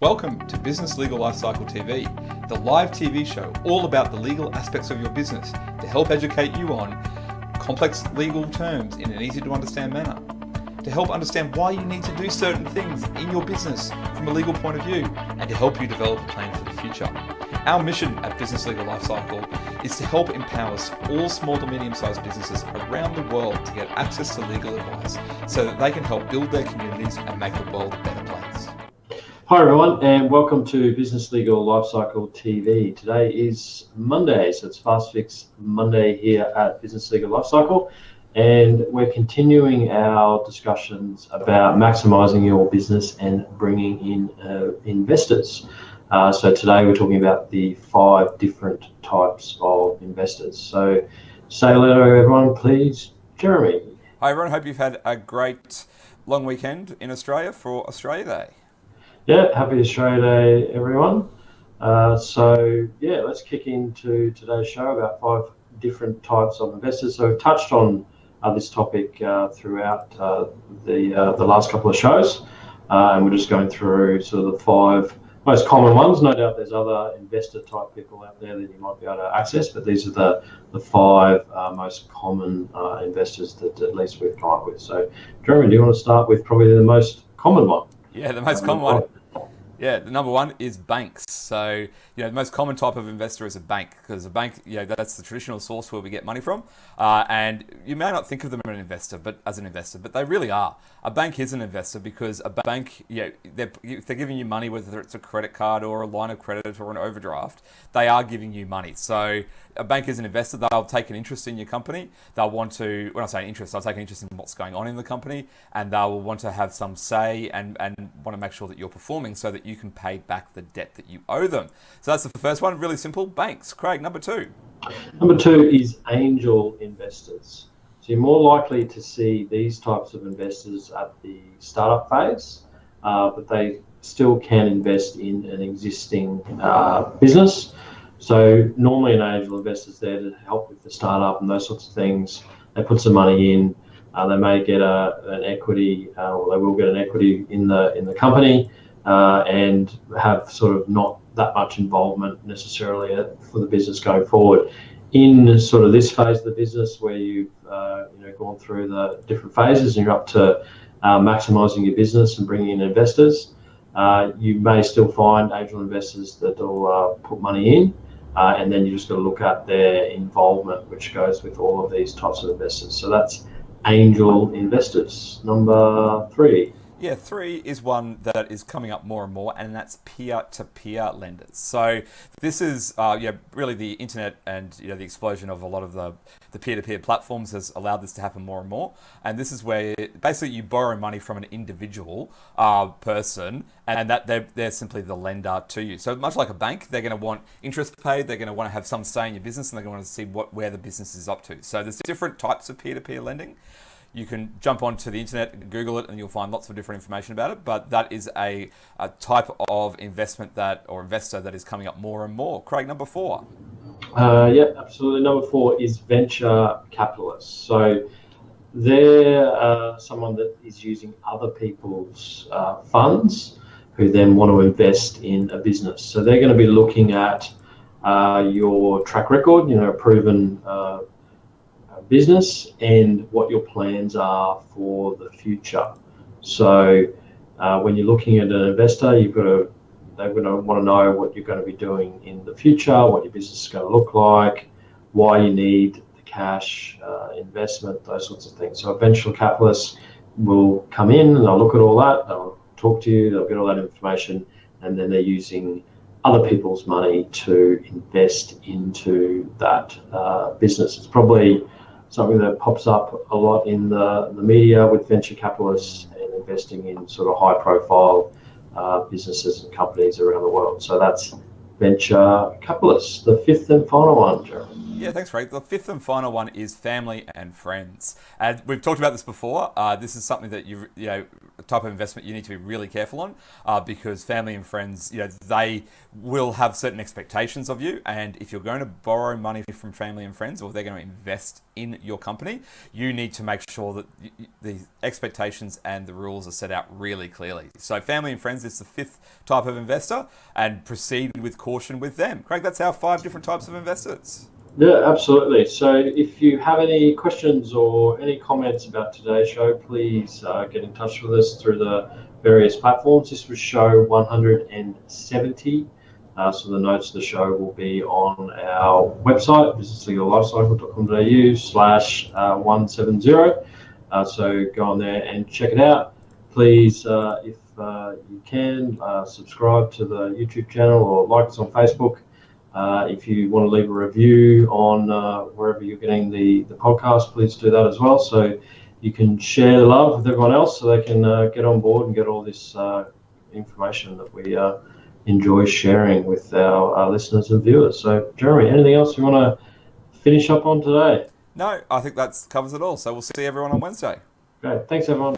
Welcome to Business Legal Lifecycle TV, the live TV show all about the legal aspects of your business to help educate you on complex legal terms in an easy to understand manner, to help understand why you need to do certain things in your business from a legal point of view, and to help you develop a plan for the future. Our mission at Business Legal Lifecycle is to help empower all small to medium-sized businesses around the world to get access to legal advice so that they can help build their communities and make the world a better place. Hi everyone, and welcome to Business Legal Lifecycle TV. Today is Monday, so it's Fast Fix Monday here at Business Legal Lifecycle, and we're continuing our discussions about maximising your business and bringing in investors. So today we're talking about the 5 different types of investors. So say hello everyone, please. Jeremy. Hi everyone, hope you've had a great long weekend in Australia for Australia Day. Yeah, happy Australia Day, everyone. Let's kick into today's show about 5 different types of investors. So we've touched on this topic throughout the last couple of shows, and we're just going through sort of the 5 most common ones. No doubt there's other investor type people out there that you might be able to access, but these are the 5 most common investors that at least we've come up with. So, Jeremy, do you want to start with probably the most common one? Yeah, the most common one. Yeah, the number one is banks. So, the most common type of investor is a bank, because a bank, that's the traditional source where we get money from. And you may not think of them as an investor, but they really are. A bank is an investor because a bank, if they're giving you money, whether it's a credit card or a line of credit or an overdraft, they are giving you money. So a bank is an investor. They'll take an interest in your company. They'll want to, when I say interest, they'll take an interest in what's going on in the company, and they'll want to have some say and want to make sure that you're performing so that you can pay back the debt that you owe them. So that's the first one, really simple, banks. Craig, number 2. Number 2 is angel investors. So you're more likely to see these types of investors at the startup phase, but they still can invest in an existing business. So normally an angel investor is there to help with the startup and those sorts of things. They put some money in. They may get an equity, or they will get an equity in the company, and have sort of not that much involvement necessarily for the business going forward. In sort of this phase of the business where you've gone through the different phases and you're up to maximising your business and bringing in investors, you may still find angel investors that will put money in, and then you just got to look at their involvement, which goes with all of these types of investors. So that's angel investors. Number 3. Yeah, 3 is one that is coming up more and more, and that's peer-to-peer lenders. So this is really the internet and the explosion of a lot of the peer-to-peer platforms has allowed this to happen more and more. And this is where basically you borrow money from an individual person, and that they're simply the lender to you. So much like a bank, they're going to want interest paid. They're going to want to have some say in your business, and they're going to want to see where the business is up to. So there's different types of peer-to-peer lending. You can jump onto the internet, Google it, and you'll find lots of different information about it. But that is a type of investment or investor that is coming up more and more. Craig, number 4. Yeah, absolutely. Number 4 is venture capitalists. So they're someone that is using other people's funds who then want to invest in a business. So they're going to be looking at your track record, a proven business, and what your plans are for the future. So when you're looking at an investor, they're going to want to know what you're going to be doing in the future, what your business is going to look like, why you need the cash, investment, those sorts of things. So a venture capitalist will come in and they'll look at all that, they'll talk to you, they'll get all that information, and then they're using other people's money to invest into that business. It's probably something that pops up a lot in the media with venture capitalists and investing in sort of high profile businesses and companies around the world. So that's venture capitalists. The 5th and final one, Jeremy. Yeah, thanks, Craig. The fifth and final one is family and friends. And we've talked about this before. This is something that a type of investment you need to be really careful on, because family and friends, they will have certain expectations of you. And if you're going to borrow money from family and friends, or they're going to invest in your company, you need to make sure that the expectations and the rules are set out really clearly. So family and friends is the fifth type of investor, and proceed with caution with them. Craig, that's our 5 different types of investors. Yeah, absolutely. So if you have any questions or any comments about today's show, please get in touch with us through the various platforms. This was show 170. So the notes of the show will be on our website, businesslegalifecycle.com.au/170. So go on there and check it out. Please, if you can, subscribe to the YouTube channel or like us on Facebook. If you want to leave a review on wherever you're getting the podcast, please do that as well. So you can share the love with everyone else, so they can get on board and get all this information that we enjoy sharing with our listeners and viewers. So, Jeremy, anything else you want to finish up on today? No, I think that covers it all. So we'll see everyone on Wednesday. Great. Thanks, everyone.